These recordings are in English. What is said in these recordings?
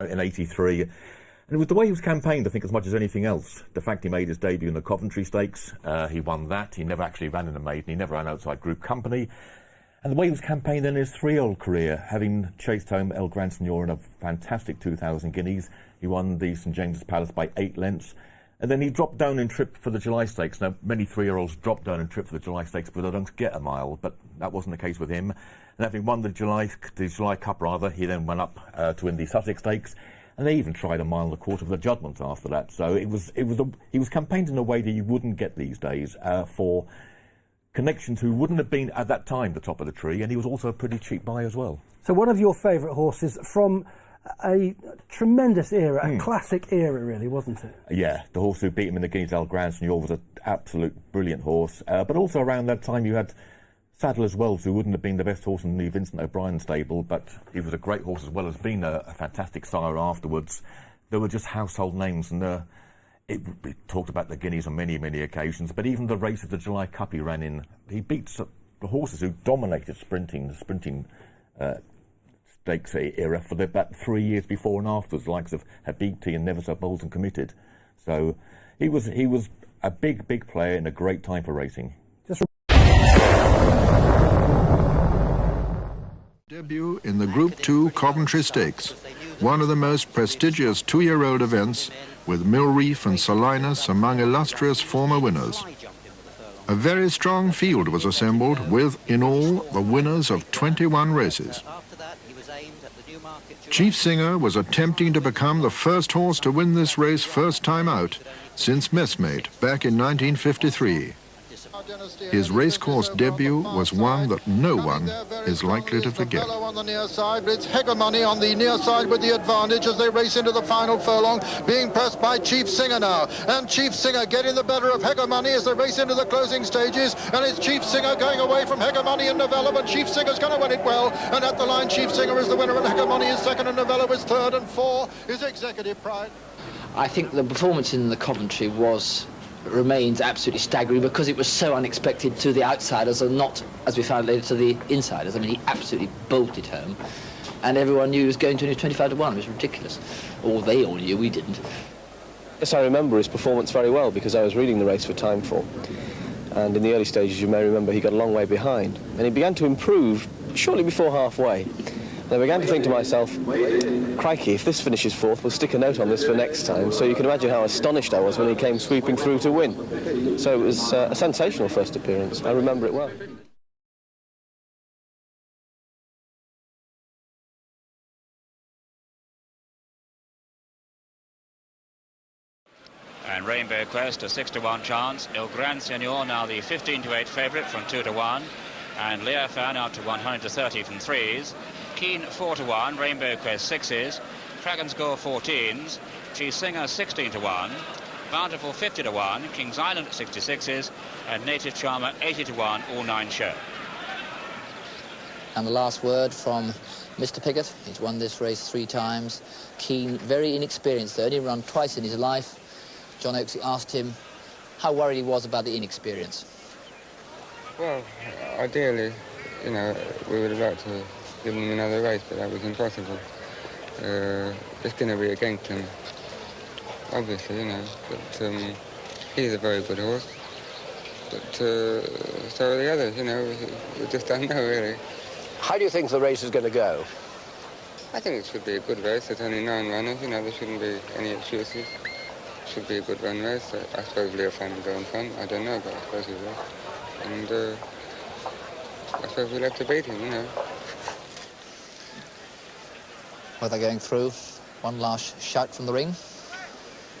in '83. And it was the way he was campaigned, I think, as much as anything else. The fact he made his debut in the Coventry Stakes, he won that. He never actually ran in a maiden. He never ran outside group company. And the way he was campaigned in his 3-year-old career, having chased home El Gran Senor in a fantastic 2,000 guineas. He won the St James's Palace by 8 lengths. And then he dropped down in trip for the July Stakes. Now, many 3-year-olds drop down in trip for the July Stakes, but they don't get a mile. But that wasn't the case with him. And having won the July Cup, he then went up to win the Sussex Stakes. And they even tried a mile and a quarter for the Judgment after that. So he was campaigned in a way that you wouldn't get these days for connections who wouldn't have been at that time the top of the tree, and he was also a pretty cheap buy as well. So one of your favourite horses from a tremendous era, a classic era really, wasn't it? Yeah, the horse who beat him in the Guineas, El Gran Senor, was an absolute brilliant horse. But also around that time you had Sadler's Wells, who wouldn't have been the best horse in the Vincent O'Brien stable, but he was a great horse as well as being a fantastic sire afterwards. There were just household names, and it talked about the Guineas on many, many occasions, but even the race of the July Cup he ran in, he beat the horses who dominated the sprinting stakes era for about 3 years before and afterwards, the likes of Habibti and Never So Bold and Committed. So he was a big, big player in a great time for racing. Debut in the Group 2 Coventry Stakes, one of the most prestigious 2-year-old events, with Millreef and Salinas among illustrious former winners. A very strong field was assembled with, in all, the winners of 21 races. Chief Singer was attempting to become the first horse to win this race first time out since Messmate back in 1953. His racecourse debut was one that no one is likely to forget. On the near side, but it's Hegemony on the near side with the advantage as they race into the final furlong, being pressed by Chief Singer now. And Chief Singer getting the better of Hegemony as they race into the closing stages. And it's Chief Singer going away from Hegemony and Novella, but Chief Singer's going to win it well. And at the line, Chief Singer is the winner, and Hegemony is second, and Novella is third, and 4 is Executive Pride. I think the performance in the Coventry remains absolutely staggering because it was so unexpected to the outsiders and not, as we found later, to the insiders. I mean, he absolutely bolted home, and everyone knew he was going to 25 to 1. It was ridiculous. Or they all knew, we didn't. Yes, I remember his performance very well because I was reading the race for Timeform, and in the early stages, you may remember, he got a long way behind, and he began to improve shortly before halfway. And I began to think to myself, crikey, if this finishes 4th, we'll stick a note on this for next time. So you can imagine how astonished I was when he came sweeping through to win. So it was a sensational first appearance. I remember it well. And Rainbow Quest, a 6 to 1 chance. El Gran Senor now the 15 to 8 favourite from 2 to 1. And Leofan out to 100 to 30 from 3s. Keen 4 to 1, Rainbow Quest 6s, Dragon's Gore 14s, Chief Singer 16 to 1, Bountiful 50 to 1, King's Island 66s, and Native Charmer 80 to 1, all 9 show. And the last word from Mr. Piggott. He's won this race 3 times. Keen, very inexperienced, only run twice in his life. John Oaksey asked him how worried he was about the inexperience. Well, ideally, you know, we would have liked to give him another race, but that was impossible. It's going to be against him, obviously, you know, but he's a very good horse. But so are the others, you know, we just don't know, really. How do you think the race is going to go? I think it should be a good race. There's only 9 runners, you know, there shouldn't be any excuses. It should be a good run race. I suppose Leofan will go in front. I don't know, but I suppose he will. And I suppose we'll have to beat him, you know. Well, they're going through. One last shout from the ring.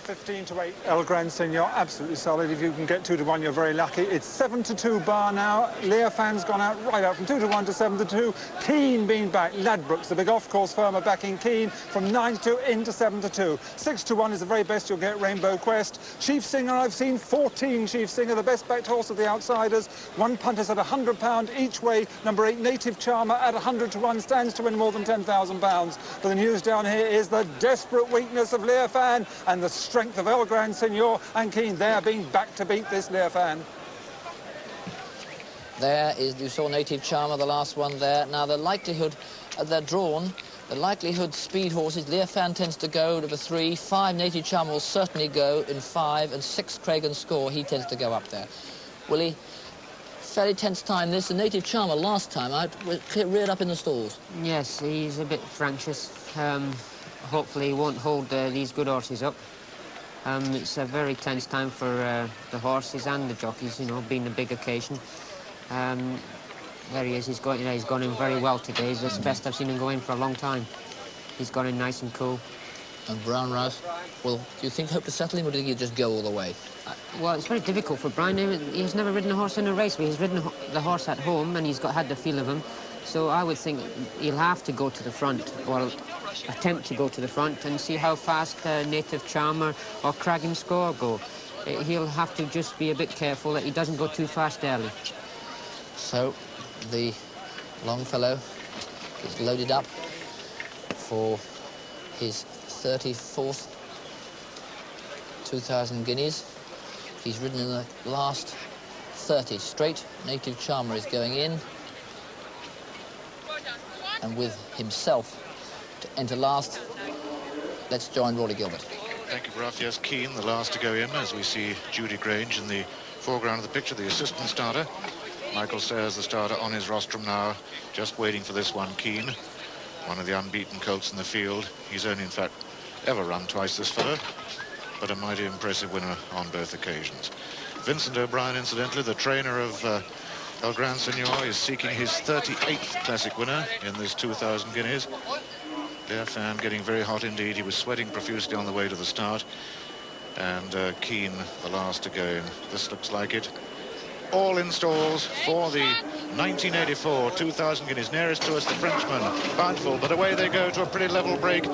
15 to 8, El Gran Senor, absolutely solid. If you can get 2 to 1, you're very lucky. It's 7 to 2 bar now. Leofan's gone out right out from 2 to 1 to 7 to 2. Keen being back. Ladbrokes, the big off-course firm, are backing Keen from 9 to 2 into 7 to 2. 6 to 1 is the very best you'll get. Rainbow Quest. Chief Singer, I've seen 14 Chief Singer, the best backed horse of the outsiders. One punter's at £100 each way. Number 8, Native Charmer, at 100 to 1, stands to win more than £10,000. But the news down here is the desperate weakness of Leofan and the strength of El Gran Senor and Keen. They are being back to beat this Leofan. There is, you saw Native Charmer, the last one there. Now, the likelihood they're drawn The likelihood speed horses, Leofan tends to go number 3, 5 Native Charmer will certainly go in 5, and 6 Craig and Score, he tends to go up there. Willie, fairly tense time this. The Native Charmer last time out reared up in the stalls. Yes, he's a bit fractious. Hopefully he won't hold these good horses up. It's a very tense time for the horses and the jockeys, you know, being a big occasion. There he is, he's gone in very well today. He's the best I've seen him go in for a long time. He's gone in nice and cool. And Brown Rouse, well, do you think hope to settle him, or do you think he'll just go all the way? Well, it's very difficult for Brian. He's never ridden a horse in a race, but he's ridden the horse at home, and he's had the feel of him. So I would think he'll have to go to the front, or attempt to go to the front, and see how fast Native Charmer or Craig and Score go. He'll have to just be a bit careful that he doesn't go too fast early. So the Longfellow is loaded up for his 34th 2,000 guineas. He's ridden in the last 30 straight. Native Charmer is going in, and with himself to enter last, let's join Rawley Gilbert. Thank you, Bruff. Yes, Keane, the last to go in, as we see Judy Grange in the foreground of the picture, the assistant starter. Michael Sayers, the starter, on his rostrum now, just waiting for this one, Keane, one of the unbeaten colts in the field. He's only, in fact, ever run twice, this fellow, but a mighty impressive winner on both occasions. Vincent O'Brien, incidentally, the trainer of El Gran Senor, is seeking his 38th classic winner in this 2,000 guineas. Leofan getting very hot indeed. He was sweating profusely on the way to the start. And Keane, the last to go in. This looks like it. All in stalls for the 1984 2,000 guineas. Nearest to us, the Frenchman, Bountiful, but away they go to a pretty level break,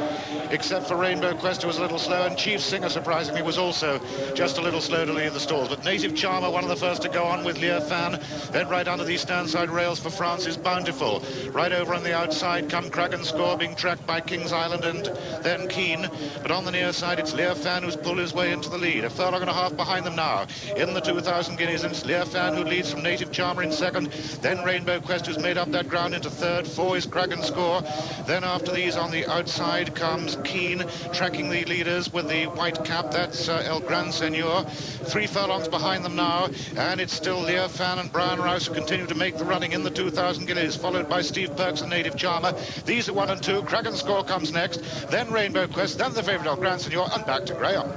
except for Rainbow Quest, who was a little slow, and Chief Singer, surprisingly, was also just a little slow to leave the stalls. But Native Charmer, one of the first to go on with Leofan. Then right under these standside rails for France is Bountiful. Right over on the outside come Craig and Score, being tracked by King's Island and then Keane. But on the near side, it's Leofan who's pulled his way into the lead. A furlong and a half behind them now in the 2,000 guineas, and it's Leofan who leads from Native Charmer in second, then Rainbow Quest, who's made up that ground, into third. 4 is Craig and Score. Then after these on the outside comes Keane, tracking the leaders with the white cap. That's El Gran Senor. 3 furlongs behind them now, and it's still Leofan and Brian Rouse who continue to make the running in the 2,000 guineas, followed by Steve Perks and Native Charmer. These are 1 and 2. Craig and Score comes next, then Rainbow Quest, then the favourite El Gran Senor, and back to Graham.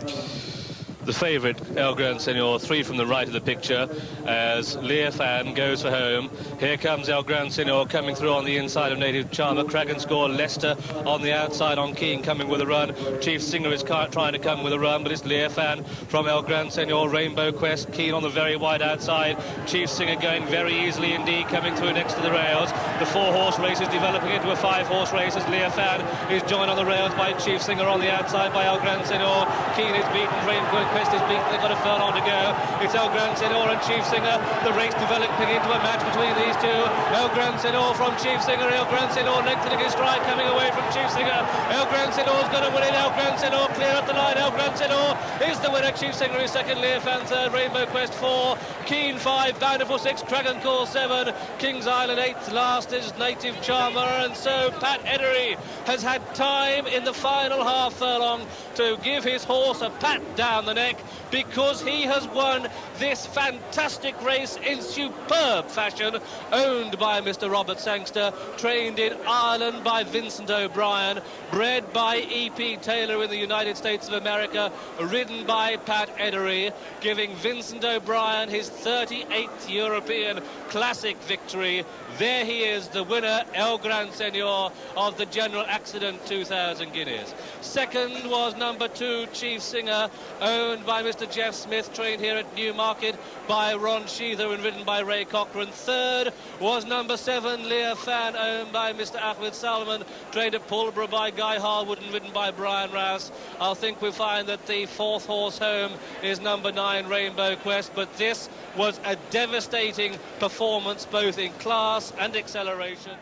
The favourite, El Gran Senor, 3 from the right of the picture, as Leofan goes for home. Here comes El Gran Senor coming through on the inside of Native Charmer. Craig and Score, Leicester on the outside on Keane coming with a run. Chief Singer is trying to come with a run, but it's Leofan from El Gran Senor. Rainbow Quest, Keane on the very wide outside. Chief Singer going very easily indeed, coming through next to the rails. The 4-horse race is developing into a 5-horse race as Leofan is joined on the rails by Chief Singer on the outside by El Gran Senor. Keane is beaten, Rainbow Quest is beaten. They've got a furlong to go. It's El Gran Senor and Chief Singer. The race developing into a match between these two. El Gran Senor from Chief Singer. El Gran Senor lengthening his stride, coming away from Chief Singer. El Gran Senor's going to win it. El Gran Senor clear up the line. El Gran Senor is the winner. Chief Singer is second. Leofan third. Rainbow Quest 4. Keane 5. Bountiful 6. Dragon Call 7. King's Island 8th. Last is Native Charmer. And so Pat Edery has had time in the final half furlong to give his horse a pat down the neck, because he has won this fantastic race in superb fashion, owned by Mr. Robert Sangster, trained in Ireland by Vincent O'Brien, bred by E.P. Taylor in the United States of America, ridden by Pat Edery, giving Vincent O'Brien his 38th European Classic victory. There he is, the winner, El Gran Senor, of the General Accident 2,000 guineas. Second was number 2, Chief Singer, owned by Mr. Jeff Smith, trained here at Newmarket by Ron Sheether and ridden by Ray Cochrane. Third was number 7, Leofan, owned by Mr. Ahmed Salman, trained at Pulborough by Guy Harwood and ridden by Brian Rouse. I think we'll find that the 4th horse home is number 9, Rainbow Quest, but this was a devastating performance, both in class and acceleration.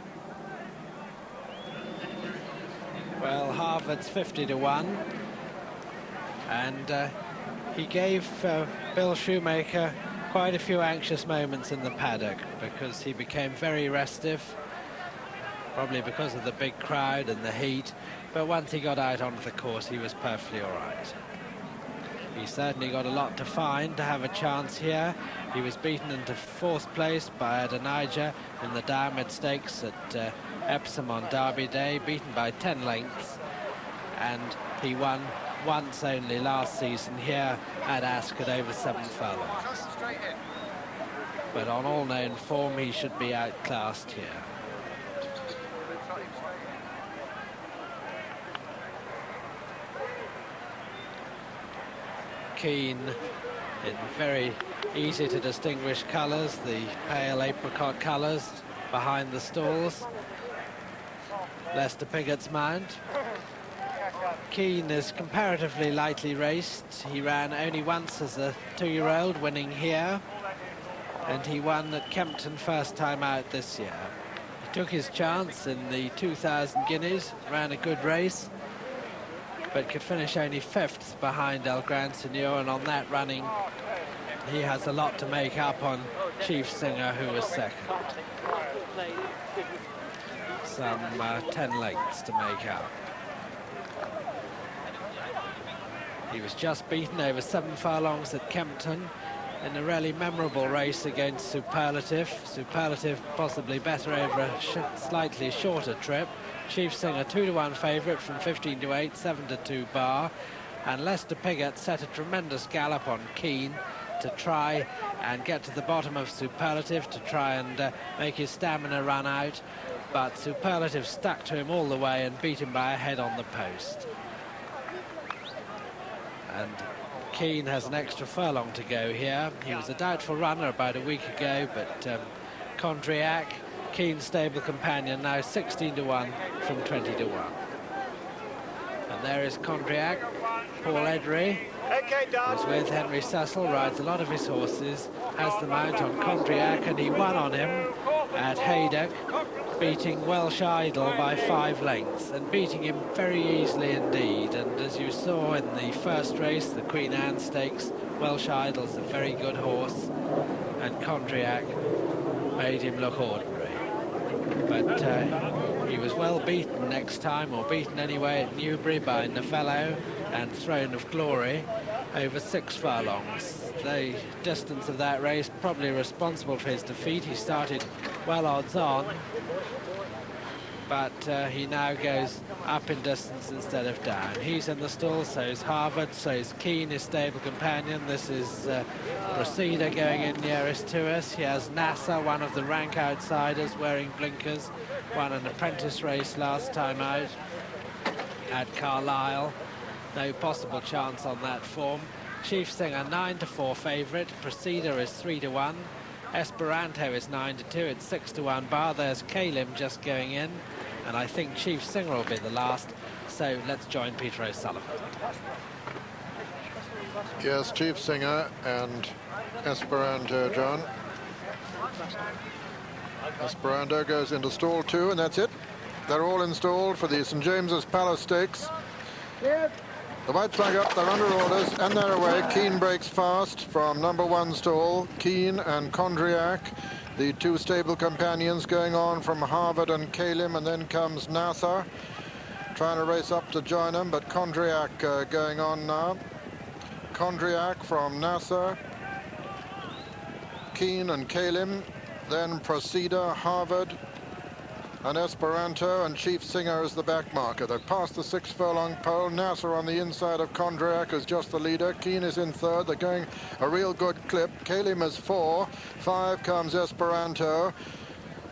Well, Harvard's 50-1, and he gave Bill Shoemaker quite a few anxious moments in the paddock, because he became very restive. probably because of the big crowd and the heat, but once he got out onto the course, he was perfectly all right. He certainly got a lot to find to have a chance here. He was beaten into 4th place by Adonijah in the Diamond Stakes at Epsom on Derby Day, beaten by 10 lengths, and he won once only last season here at Ascot over 7 furlongs. But on all known form, he should be outclassed here. Keen in very easy to distinguish colours, the pale apricot colours behind the stalls. Lester Piggott's mount. Keen is comparatively lightly raced. He ran only once as a 2-year-old, winning here, and he won at Kempton first time out this year. He took his chance in the 2000 Guineas, ran a good race, but could finish only 5th behind El Gran Senor, and on that running he has a lot to make up on Chief Singer, who was 2nd. Some 10 lengths to make up. He was just beaten over 7 furlongs at Kempton in a really memorable race against Superlative. Superlative possibly better over a slightly shorter trip. Chief Singer 2-to-1 favourite from 15 to 8, 7 to 2 bar, and Lester Piggott set a tremendous gallop on Keen to try and get to the bottom of Superlative, to try and make his stamina run out, but Superlative stuck to him all the way and beat him by a head on the post. And Keen has an extra furlong to go here. He was a doubtful runner about a week ago, but Condriac, Keen's stable companion, now 16 to 1 from 20 to 1. And there is Condriac. Paul Edry is with Henry Cecil, rides a lot of his horses, has the mount on Condriac, and he won on him at Haydock, beating Welsh Idol by 5 lengths, and beating him very easily indeed. And as you saw in the first race, the Queen Anne Stakes, Welsh Idol's a very good horse, and Condriac made him look ordinary. But he was well beaten next time, or beaten anyway, at Newbury by Novello and Throne of Glory over 6 furlongs. The distance of that race probably responsible for his defeat. He started well odds on, but he now goes up in distance instead of down. He's in the stall, so is Harvard, so is Keen, his stable companion. This is Procedure going in nearest to us. He has NASA, one of the rank outsiders, wearing blinkers, won an apprentice race last time out at Carlisle. No possible chance on that form. Chief Singer 9 to 4 favourite. Procedure is 3 to 1. Esperanto is 9 to 2. It's 6 to 1 bar. There's Kalim just going in, and I think Chief Singer will be the last. So let's join Peter O'Sullivan. Yes, Chief Singer and Esperanto, John. Esperanto goes into stall 2, and that's it. They're all installed for the St James's Palace Stakes. The whites flag up, they're under orders, and they're away. Keen breaks fast from number 1 stall. Keen and Condriac, the 2 stable companions, going on from Harvard and Kalim, and then comes Nassar, trying to race up to join them, but Condriac going on now. Condriac from Nassar, Keen and Kalim, then Procedure, Harvard, and Esperanto, and Chief Singer is the back marker. They've passed the 6 furlong pole. Nasser on the inside of Condriac is just the leader. Keen is in 3rd. They're going a real good clip. Kalim is 4. 5 comes Esperanto.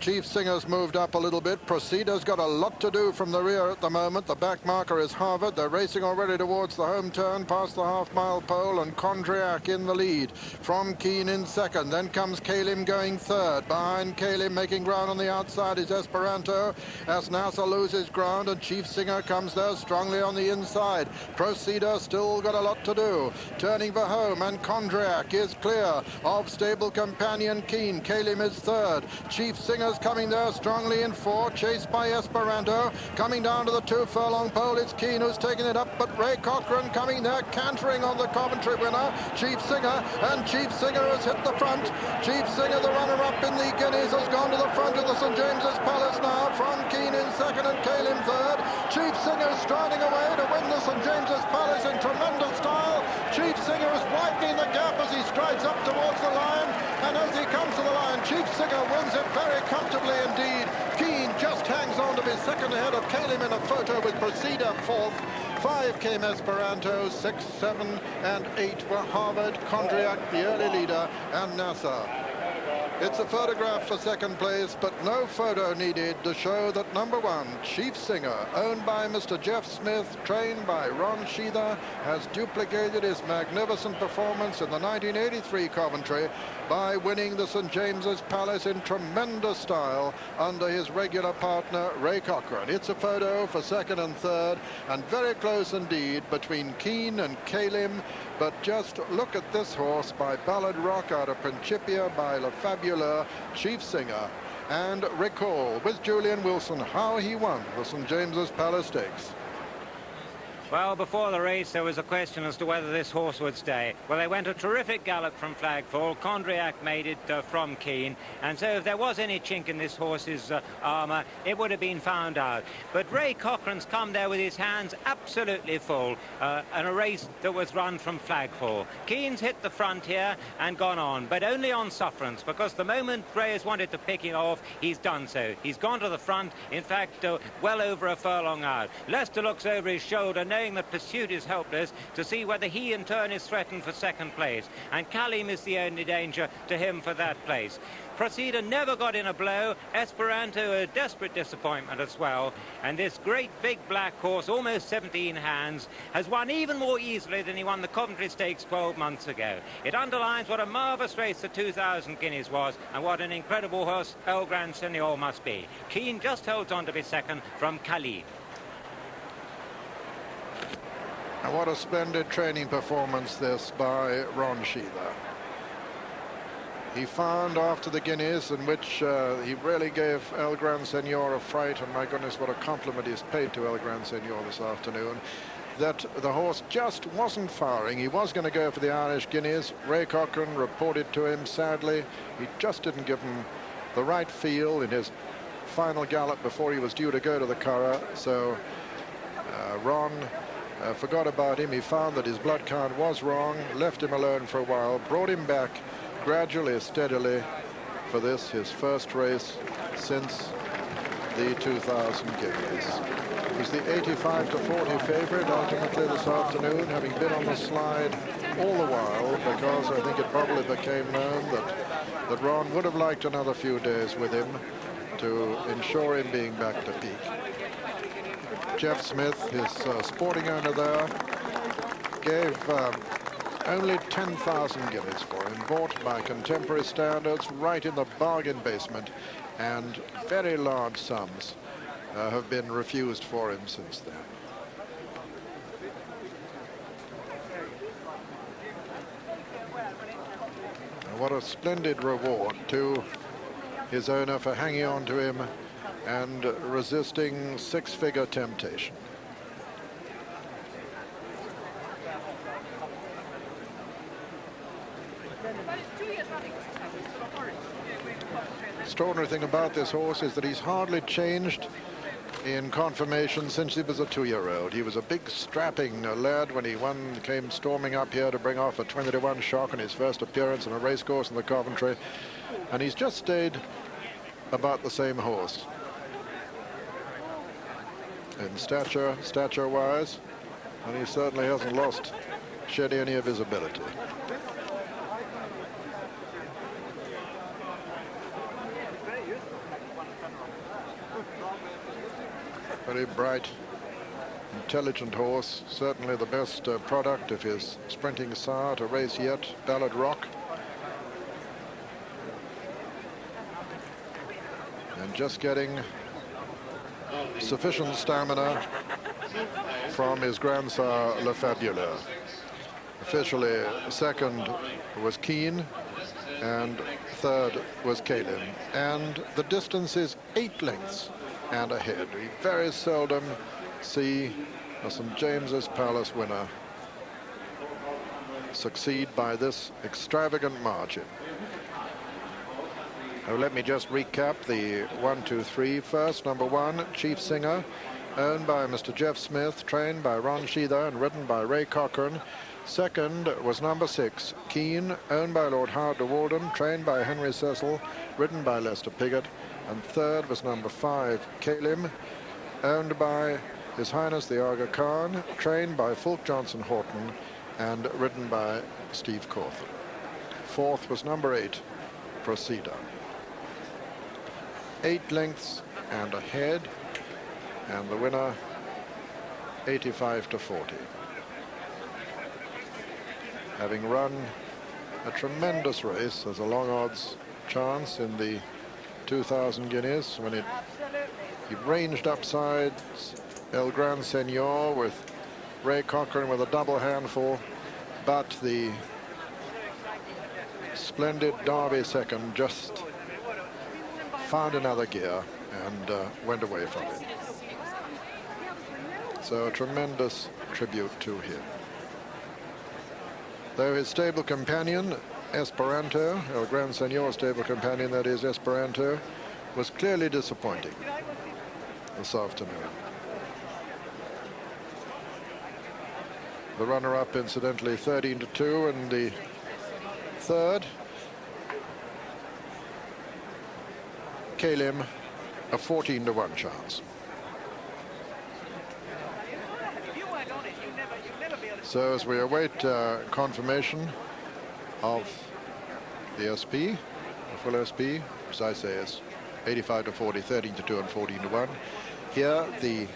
Chief Singer's moved up a little bit. Proceder's got a lot to do from the rear at the moment. The back marker is Harvard. They're racing already towards the home turn, past the half-mile pole, and Condriac in the lead. From Keen in 2nd. Then comes Kalim going 3rd. Behind Kalim, making ground on the outside, is Esperanto. As Nasser loses ground, and Chief Singer comes there strongly on the inside. Proceder still got a lot to do. Turning for home, and Condriac is clear of stable companion Keen. Kalim is 3rd. Chief Singer Singer's coming there strongly in 4, chased by Esperanto. Coming down to the 2 furlong pole, it's Keane who's taking it up, but Ray Cochrane coming there, cantering on the Coventry winner, Chief Singer, and Chief Singer has hit the front. Chief Singer, the runner-up in the Guineas, has gone to the front of the St James's Palace now, from Keane in second and Cale in third. Chief Singer striding away to win the St James's Palace in tremendous style. Chief Singer is widening the gap as he strides up towards the line, and as he comes to the line, Chief Singer wins it very comfortably indeed. Keane just hangs on to be second ahead of Kalim in a photo with Proceda fourth. 5 came Esperanto, 6, 7 and 8 were Harvard, Condriac, the early leader, and Nassau. It's a photograph for second place, but no photo needed to show that number 1, Chief Singer, owned by Mr. Jeff Smith, trained by Ron Sheether, has duplicated his magnificent performance in the 1983 Coventry by winning the St James's Palace in tremendous style under his regular partner, Ray Cochrane. It's a photo for second and third, and very close indeed between Keane and Kalim. But just look at this horse by Ballad Rock out of Principia by Le Fabuleux, Chief Singer, and recall with Julian Wilson how he won the St James's Palace Stakes. Well, before the race, there was a question as to whether this horse would stay. Well, they went a terrific gallop from Flagfall. Condriac made it from Keane. And so if there was any chink in this horse's armour, it would have been found out. But Ray Cochrane's come there with his hands absolutely full, and a race that was run from Flagfall. Keane's hit the front here and gone on, but only on sufferance, because the moment Ray has wanted to pick it off, he's done so. He's gone to the front, in fact, well over a furlong out. Leicester looks over his shoulder, knowing that pursuit is helpless, to see whether he in turn is threatened for second place, and Kalim is the only danger to him for that place. Proceda never got in a blow. Esperanto a desperate disappointment as well, and this great big black horse, almost 17 hands, has won even more easily than he won the Coventry Stakes 12 months ago. It underlines what a marvellous race the 2000 Guineas was, and what an incredible horse El Gran Senor must be. Keane just holds on to be second from Kalim. And what a splendid training performance this by Ron Sheether. He found after the Guineas, in which he really gave El Gran Senor a fright, and my goodness, what a compliment he's paid to El Gran Senor this afternoon, that the horse just wasn't firing. He was going to go for the Irish Guineas. Ray Cochrane reported to him, sadly, he just didn't give him the right feel in his final gallop before he was due to go to the Curragh. So Ron forgot about him. He found that his blood count was wrong, left him alone for a while, brought him back gradually, steadily for this, his first race since the 2000 Guineas. He's the 85-40 favourite ultimately this afternoon, having been on the slide all the while, because I think it probably became known that Ron would have liked another few days with him to ensure him being back to peak. Jeff Smith, his sporting owner there, gave only 10,000 guineas for him, bought by contemporary standards, right in the bargain basement, and very large sums have been refused for him since then. And what a splendid reward to his owner for hanging on to him and resisting six-figure temptation. Extraordinary thing about this horse is that he's hardly changed in conformation since he was a 2-year-old. He was a big strapping lad when he came storming up here to bring off a 20-to-1 shock in his first appearance in a racecourse in the Coventry, and he's just stayed about the same horse in stature-wise, and he certainly hasn't shed any of his ability. Very bright, intelligent horse, certainly the best product of his sprinting sire to race yet, Ballad Rock. And just getting sufficient stamina from his grandsire Le Fabuleux. Officially second was Keane, and third was Kalim, and the distance is 8 lengths and ahead. We very seldom see a St James's Palace winner succeed by this extravagant margin. Now, let me just recap the 1, 2, 3 first. Number 1, Chief Singer, owned by Mr. Jeff Smith, trained by Ron Sheether and ridden by Ray Cochrane. Second was number 6, Keen, owned by Lord Howard de Walden, trained by Henry Cecil, ridden by Lester Piggott. And third was number 5, Kalim, owned by His Highness the Aga Khan, trained by Fulk Johnson Horton and ridden by Steve Cawthon. Fourth was number 8, Proceda. 8 lengths and ahead, and the winner 85 to 40. Having run a tremendous race, there's a long odds chance in the 2,000 guineas when he ranged upside El Gran Senor with Ray Cochrane with a double handful, but the splendid Derby second just found another gear and went away from it. So a tremendous tribute to him. Though his stable companion, Esperanto, El Gran Senor's stable companion, that is Esperanto, was clearly disappointing this afternoon. The runner-up, incidentally, 13 to 2, and the third, Kalim, a 14 to 1 chance. So as we await confirmation of the SP, the full SP, as I say, is 85 to 40, 13 to 2, and 14 to 1. Here, the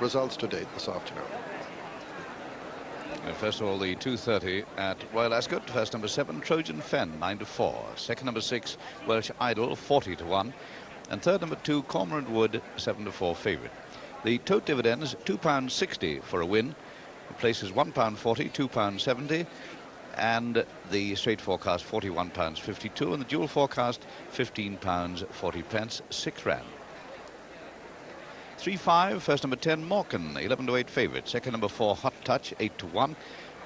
results to date this afternoon. First of all, the 2:30 at Royal Ascot. First, number 7, Trojan Fen, 9 to 4. Second, number 6, Welsh Idol, 40 to 1. And third, number 2, Cormorant Wood, 7 to 4 favourite. The tote dividends, £2.60 for a win. The places £1.40, £2.70. And the straight forecast, £41.52. And the dual forecast, £15.40, 6 rand. 3-5, first number 10, Morcan, 11 to 8 favourite. Second, number 4, Hot Touch, 8 to 1.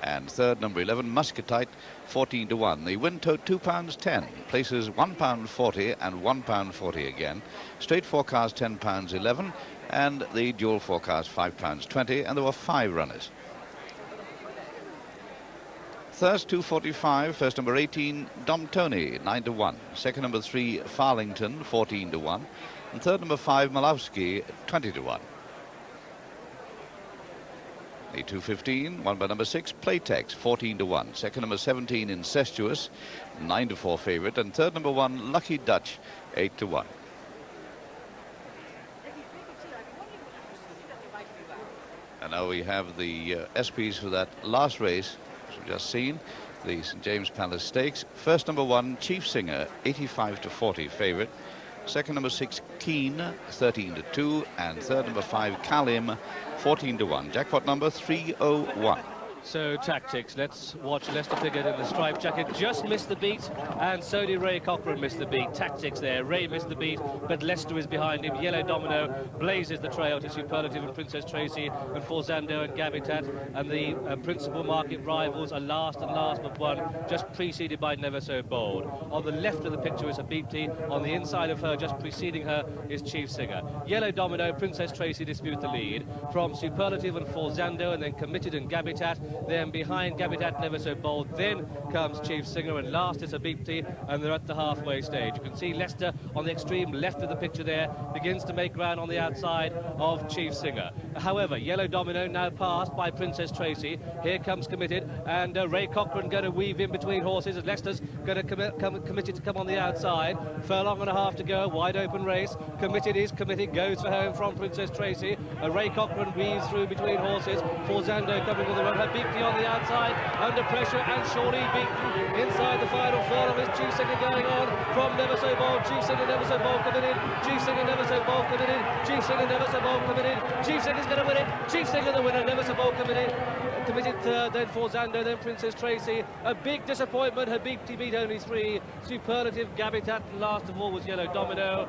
And third, number 11, Muscatite, 14 to 1. The win tote, £2.10. Places £1.40 and £1.40 again. Straight forecast, £10.11. And the dual forecast, £5.20. And there were 5 runners. Thirst, 245. First, number 18, Dom Tony, 9 to 1. Second, number 3, Farlington, 14 to 1. And third, number 5, Malowski, 20 to 1. The 215, won by number 6, Playtex, 14 to 1. Second, number 17, Incestuous, 9 to 4 favourite. And third, number 1, Lucky Dutch, 8 to 1. And now we have the SPs for that last race, which we've just seen, the St James Palace Stakes. First, number 1, Chief Singer, 85 to 40 favourite. Second, number 6, Keen, 13 to 2. And third, number 5, Kalim, 14 to 1. Jackpot number 301. So tactics, let's watch Lester Piggott in the striped jacket. Just missed the beat, and so did Ray Cochrane miss the beat. Tactics there, Ray missed the beat, but Lester is behind him. Yellow Domino blazes the trail to Superlative and Princess Tracy and Forzando and Gavitat, and the principal market rivals are last and last but one, just preceded by Never So Bold. On the left of the picture is Habibti, on the inside of her, just preceding her, is Chief Singer. Yellow Domino, Princess Tracy dispute the lead from Superlative and Forzando, and then Committed and Gavitat. Then behind Gavitat, Never So Bold. Then comes Chief Singer, and last is Habibti, and they're at the halfway stage. You can see Leicester on the extreme left of the picture there begins to make ground on the outside of Chief Singer. However, Yellow Domino now passed by Princess Tracy. Here comes Committed, and Ray Cochrane going to weave in between horses as Leicester's going to Committed to come on the outside. Furlong and a half to go, wide open race. Committed is Committed, goes for home from Princess Tracy. Ray Cochrane weaves through between horses. Forzando coming with the run. Habibti on the outside, under pressure and surely beaten. Inside the final furlong is Chief Singer going on from Never So Bold. Chief Singer, Never So Bold Committed. Chief Singer, Never So Bold Committed. Chief Singer, Never So Bold Committed. Chief Singer's going to win it. Chief Singer the winner, Never So Bold Committed. committed third, then Forzando, then Princess Tracy. A big disappointment, Habibti beat only 3. Superlative, Gabitat, and last of all was Yellow Domino.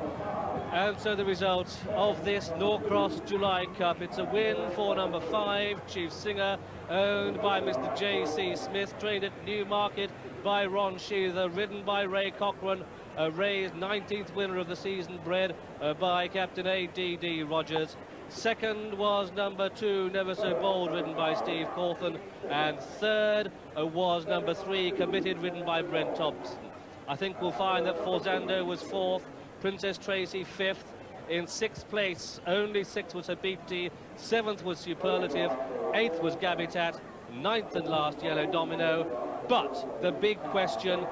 And so the result of this Norcross July Cup, it's a win for number 5, Chief Singer, owned by Mr. J.C. Smith, trained at Newmarket by Ron Sheather, ridden by Ray Cochran, Ray's 19th winner of the season, bred by Captain A.D.D. Rogers. Second was number 2, Never So Bold, ridden by Steve Cawthon. And third was number 3, Committed, ridden by Brent Thompson. I think we'll find that Forzando was 4th, Princess Tracy 5th. In 6th place, only 6th was Habibti, 7th was Superlative, 8th was Gabitat, 9th and last Yellow Domino. But the big question,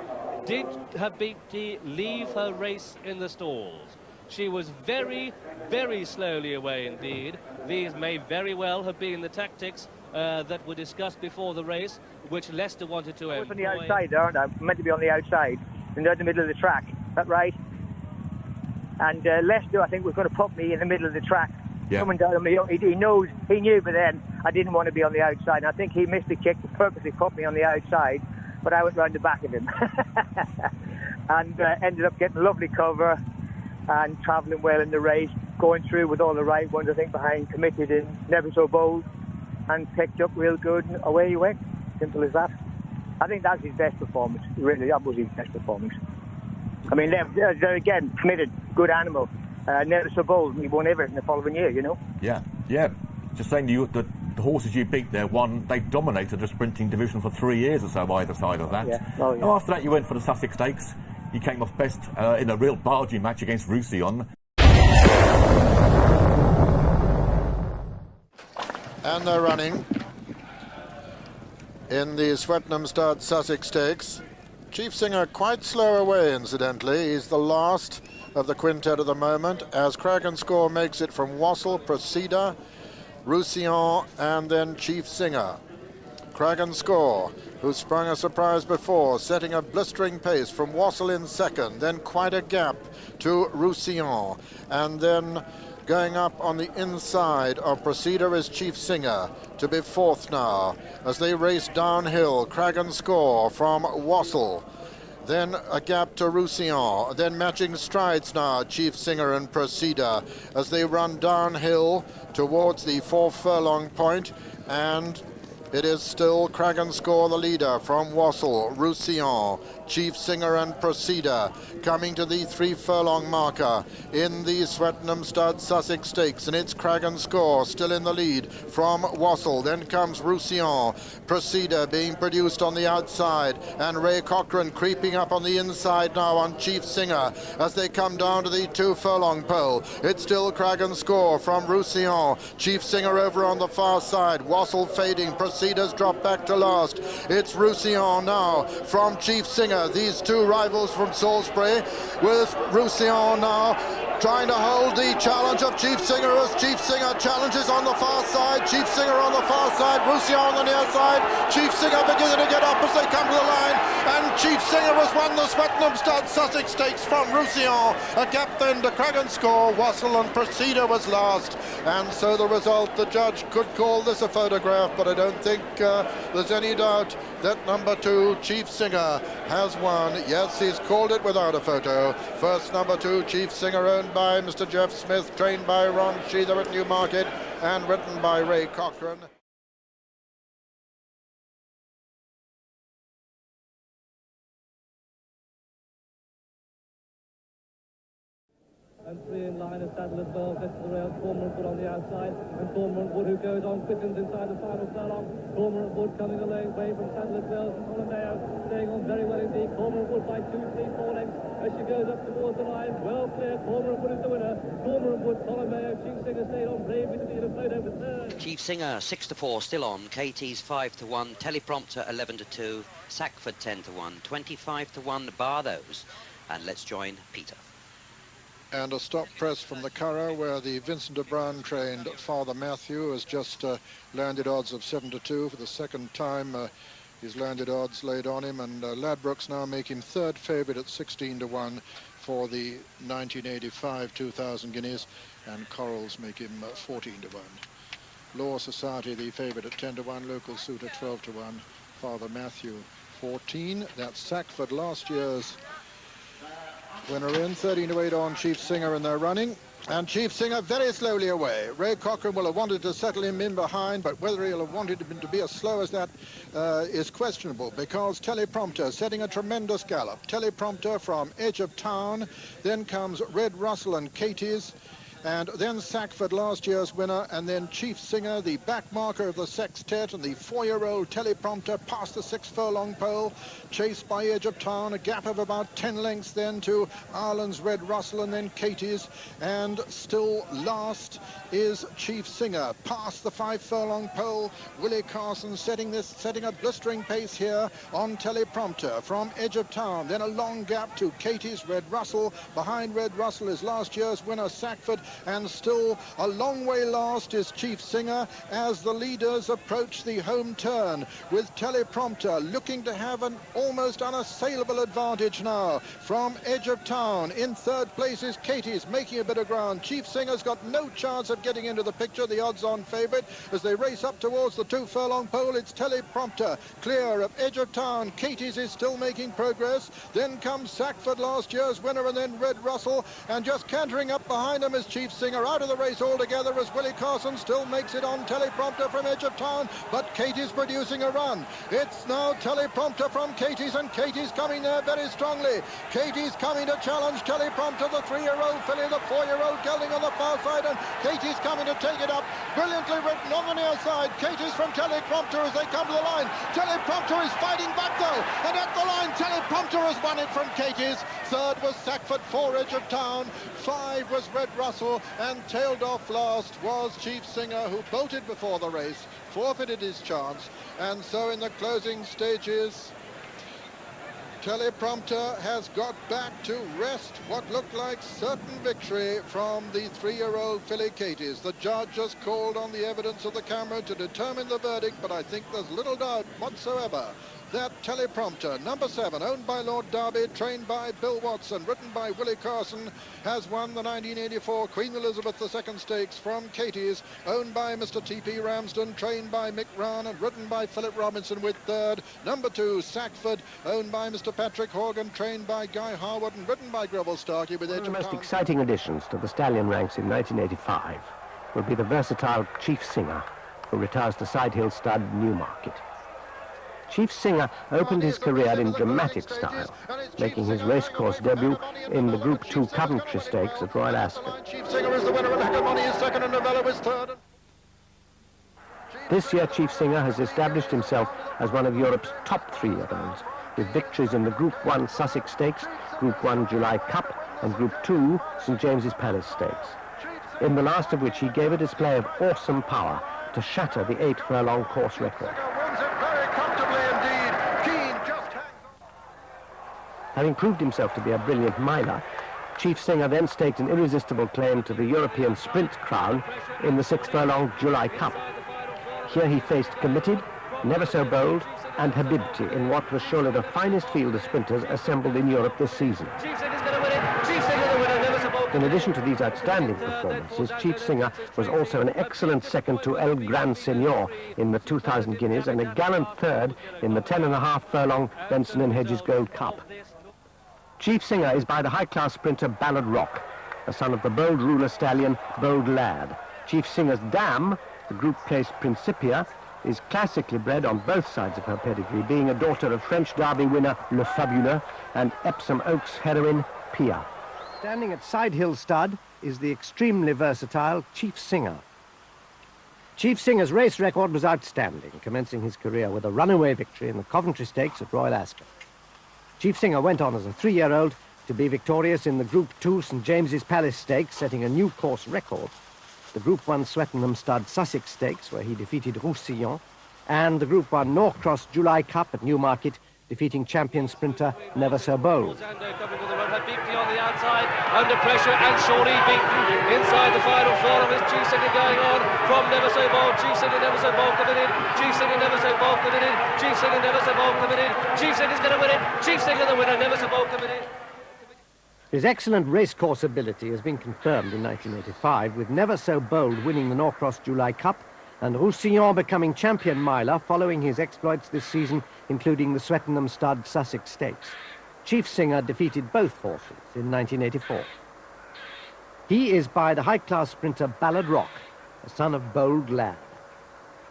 did Habibti leave her race in the stalls? She was very, very slowly away indeed. These may very well have been the tactics that were discussed before the race, which Leicester wanted to employ. On the outside there, aren't I? I'm meant to be on the outside, and they're in the middle of the track. Is that right? And Leicester, I think, was going to put me in the middle of the track. Yeah. Coming down on me, he knew, but then I didn't want to be on the outside. And I think he missed the kick to purposely put me on the outside, but I went round the back of him. And ended up getting a lovely cover and travelling well in the race, going through with all the right ones, I think, behind Committed and Never So Bold, and picked up real good, and away he went. Simple as that. I think that's his best performance. Really, that was his best performance. I mean, they're again, Committed, good animal. Never So Bold, he won everything the following year, you know? Yeah. Just saying to you that the horses you beat there they dominated the sprinting division for 3 years or so either side of that. Yeah. Oh, yeah. And after that, you went for the Sussex Stakes. He came off best in a real barging match against Roussillon. And they're running in the Swettenham Stud Sussex Stakes. Chief Singer quite slow away, incidentally. He's the last of the quintet at the moment, as Kragan Score makes it from Wassel, Proceda, Roussillon, and then Chief Singer. Kragan Score, who sprung a surprise before, setting a blistering pace from Wassel in second, then quite a gap to Roussillon, and then going up on the inside of Proceda is Chief Singer, to be 4th now, as they race downhill. Kragan Score from Wassel, then a gap to Roussillon, then matching strides now, Chief Singer and Proceda, as they run downhill towards the 4 furlong point, and it is still Kragan Score the leader from Wassel, Roussillon, Chief Singer and Proceda, coming to the 3 furlong marker in the Swettenham Stud Sussex Stakes, and it's Kragan Score still in the lead from Wassel. Then comes Roussillon, Proceda being produced on the outside, and Ray Cochran creeping up on the inside now on Chief Singer as they come down to the 2 furlong pole. It's still Kragan Score from Roussillon, Chief Singer over on the far side, Wassel fading, Proceda's dropped back to last. It's Roussillon now from Chief Singer, these 2 rivals from Salisbury, with Roussillon now trying to hold the challenge of Chief Singer as Chief Singer challenges on the far side. Chief Singer on the far side, Roussillon on the near side. Chief Singer beginning to get up as they come to the line, and Chief Singer has won the Swettenham Stud Sussex Stakes from Roussillon. A gap then to Kragan Score, Wassel and Proceda was last, and so the result, the judge could call this a photograph, but I don't think there's any doubt that number 2, Chief Singer, has won. Yes, he's called it without a photo. First number 2, Chief Singer, owned by Mr. Jeff Smith, trained by Ron Sheather at Newmarket, and written by Ray Cochran. And 3 in line, a saddle as well, next to the rail, Cormorant Wood on the outside, and Cormorant Wood, who goes on, quickens inside the final furlong. Cormorant Wood coming away from Saddle as well, and Colomeo staying on very well indeed. Cormorant Wood by 2, 3, 4 lengths as she goes up towards the line. Well clear, Cormorant Wood is the winner. Cormorant Wood, Colomeo, Chief Singer stayed on bravely to be the photo with third. Chief Singer 6-4 still on, KT's 5-1, Teleprompter 11-2, Sackford 10-1, 25-1 bar those, and let's join Peter. And a stop press from the Curragh, where the Vincent de Bruin trained Father Matthew has just landed odds of 7-2 for the second time. He's landed odds laid on him, and Ladbrokes now make him 3rd favourite at 16-1 for the 1985 2000 Guineas, and Corals make him 14-1. Law Society, the favourite at 10 to 1. Local Suitor 12 to 1. Father Matthew 14. That's Sackford, last year's winner in. 13 to 8 on Chief Singer in their running. And Chief Singer very slowly away. Ray Cochrane will have wanted to settle him in behind, but whether he'll have wanted him to be as slow as that is questionable, because Teleprompter setting a tremendous gallop. Teleprompter from Edge of Town, then comes Red Russell and Katie's, and then Sackford, last year's winner, and then Chief Singer, the back marker of the sextet, and the 4-year-old Teleprompter past the 6 furlong pole, chased by Edge of Town, a gap of about 10 lengths then to Ireland's Red Russell and then Katie's, and still last is Chief Singer, past the 5 furlong pole. Willie Carson setting a blistering pace here on Teleprompter from Edge of Town, then a long gap to Katie's Red Russell. Behind Red Russell is last year's winner Sackford, and still a long way last is Chief Singer as the leaders approach the home turn, with Teleprompter looking to have an almost unassailable advantage now from Edge of Town. In third place is Katie's, making a bit of ground. Chief Singer's got no chance of getting into the picture, the odds-on favourite. As they race up towards the 2 furlong pole, it's Teleprompter clear of Edge of Town. Katie's is still making progress. Then comes Sackford, last year's winner, and then Red Russell, and just cantering up behind them is Chief Singer. Out of the race altogether as Willie Carson still makes it on Teleprompter from Edge of Town, but Katie's producing a run. It's now Teleprompter from Katie's, and Katie's coming there very strongly. Katie's coming to challenge Teleprompter, the 3-year-old filly, the 4-year-old gelding on the far side, and Katie's coming to take it up. Brilliantly written on the near side. Katie's from Teleprompter as they come to the line. Teleprompter is fighting back though, and at the line Teleprompter has won it from Katie's. Third was Sackford, 4 Edge of Town, 5 was Red Russell, and tailed off last was Chief Singer, who bolted before the race, forfeited his chance, and so in the closing stages Teleprompter has got back to wrest what looked like certain victory from the 3-year-old filly Katie's. The judge has called on the evidence of the camera to determine the verdict, but I think there's little doubt whatsoever that Teleprompter, number 7, owned by Lord Derby, trained by Bill Watson, written by Willie Carson, has won the 1984 Queen Elizabeth II Stakes from Katie's, owned by Mr. T.P. Ramsden, trained by Mick Rann, and written by Philip Robinson, with third. Number 2, Sackford, owned by Mr. Patrick Horgan, trained by Guy Harwood, and written by Greville Starkey, with Edge of Town. One of the most exciting additions to the stallion ranks in 1985 will be the versatile Chief Singer, who retires to Sidehill Stud, Newmarket. Chief Singer opened his career in dramatic style, making his racecourse debut in the Group 2 Coventry Stakes at Royal Ascot. Chief Singer is the winner, and Hegemony is second, and Novella is third. This year, Chief Singer has established himself as one of Europe's top 3-year-olds, with victories in the Group 1 Sussex Stakes, Group 1 July Cup, and Group 2 St James's Palace Stakes, in the last of which he gave a display of awesome power to shatter the 8 furlong course record. Having proved himself to be a brilliant miler, Chief Singer then staked an irresistible claim to the European Sprint crown in the 6 furlong July Cup. Here he faced Committed, Never So Bold, and Habibti in what was surely the finest field of sprinters assembled in Europe this season. In addition to these outstanding performances, Chief Singer was also an excellent second to El Gran Senor in the 2,000 guineas and a gallant third in the 10.5 furlong Benson and Hedges Gold Cup. Chief Singer is by the high-class sprinter Ballard Rock, a son of the bold ruler stallion Bold Lad. Chief Singer's dam, the group-placed Principia, is classically bred on both sides of her pedigree, being a daughter of French Derby winner Le Fabuleux and Epsom Oaks heroine Pia. Standing at Sidehill Stud is the extremely versatile Chief Singer. Chief Singer's race record was outstanding, commencing his career with a runaway victory in the Coventry Stakes at Royal Ascot. Chief Singer went on as a 3-year-old to be victorious in the Group 2 St James's Palace Stakes, setting a new course record, the Group 1 Swettenham Stud Sussex Stakes, where he defeated Roussillon, and the Group 1 Norcross July Cup at Newmarket, defeating champion sprinter Never So Bold. Habibti on the outside, under pressure, and surely beaten inside the final furlong. Is Chief Singer going on from Never So Bold? Chief Singer, Never So Bold committed. Chief Singer, Never So Bold committed. Chief Singer, Never So Bold committed. Chief Singer's going to win it. Chief Singer the winner, Never So Bold committed. His excellent racecourse ability has been confirmed in 1985, with Never So Bold winning the Norcross July Cup And Roussillon becoming champion miler following his exploits this season, including the Swettenham stud Sussex Stakes. Chief Singer defeated both horses in 1984. He is by the high-class sprinter Ballard Rock, a son of Bold Lad.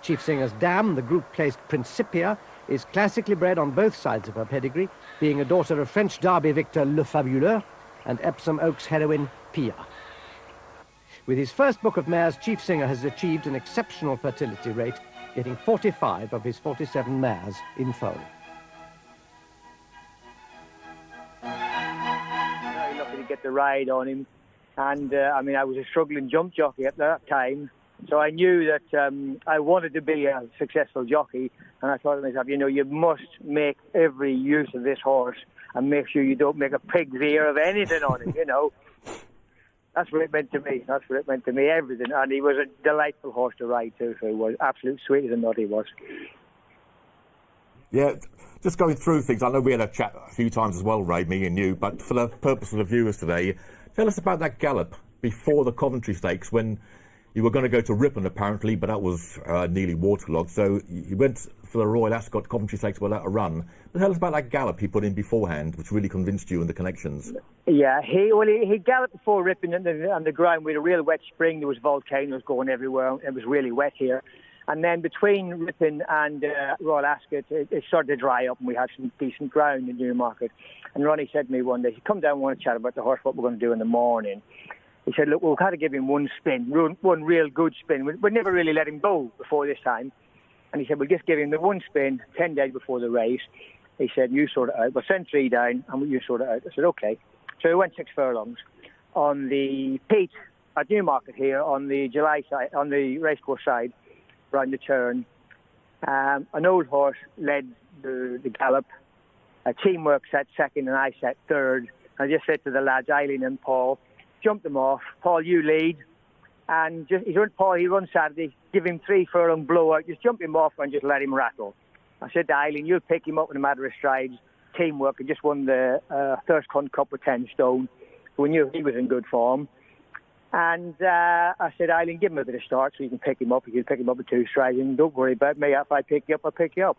Chief Singer's dam, the group-placed Principia, is classically bred on both sides of her pedigree, being a daughter of French Derby victor Le Fabuleux and Epsom Oaks heroine Pia. With his first book of mares, Chief Singer has achieved an exceptional fertility rate, getting 45 of his 47 mares in foal. Very lucky to get the ride on him. And, I mean, I was a struggling jump jockey at that time, so I knew that I wanted to be a successful jockey. And I thought to myself, you know, you must make every use of this horse and make sure you don't make a pig's ear of anything on him, you know. That's what it meant to me. That's what it meant to me, everything. And he was a delightful horse to ride too, so he was absolute sweet as a nut he was. Yeah, just going through things. I know we had a chat a few times as well, Ray, me and you, but for the purpose of the viewers today, tell us about that gallop before the Coventry Stakes when you were going to go to Ripon apparently, but that was nearly waterlogged. So you went for the Royal Ascot Coventry Stakes without a run. But tell us about that gallop he put in beforehand, which really convinced you and the connections. Yeah, he galloped before Ripon on the ground with a real wet spring. There was volcanoes going everywhere. It was really wet here. And then between Ripon and Royal Ascot, it started to dry up and we had some decent ground in Newmarket. And Ronnie said to me one day, come down and want to chat about the horse, what we're going to do in the morning. He said, look, we'll kind of give him one spin, one real good spin. We'd never really let him go before this time. And he said, we'll just give him the one spin 10 days before the race. He said, you sort it out. We'll send 3 down and you sort it out. I said, OK. So we went 6 furlongs on the Pete at Newmarket here on the July side, on the racecourse side, round the turn. An old horse led the gallop. Teamwork set second and I set third. I just said to the lads, Eileen and Paul, jump them off. Paul, you lead. And he runs Saturday, give him 3 furlong blowout, just jump him off and just let him rattle. I said to Eileen, you'll pick him up in a matter of strides. Teamwork, he just won the Thirst Hunt Cup with 10 stone. We knew he was in good form. And I said, Eileen, give him a bit of start so you can pick him up. You can pick him up with 2 strides and don't worry about me. If I pick you up, I'll pick you up.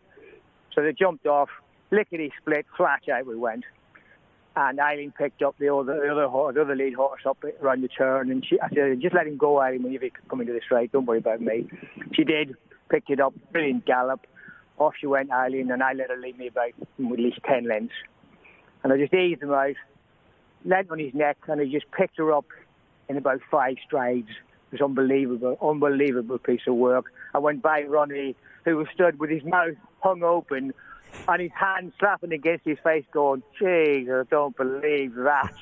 So they jumped off, lickety-split, flat out we went. And Eileen picked up the other lead horse up around the turn. And I said, just let him go, Eileen, when you come into the straight. Don't worry about me. She did, picked it up, brilliant gallop. Off she went, Eileen, and I let her lead me about at least 10 lengths. And I just eased him out, leant on his neck, and I just picked her up in about 5 strides. It was unbelievable piece of work. I went by Ronnie, who was stood with his mouth hung open, and his hand slapping against his face going, jeez, I don't believe that.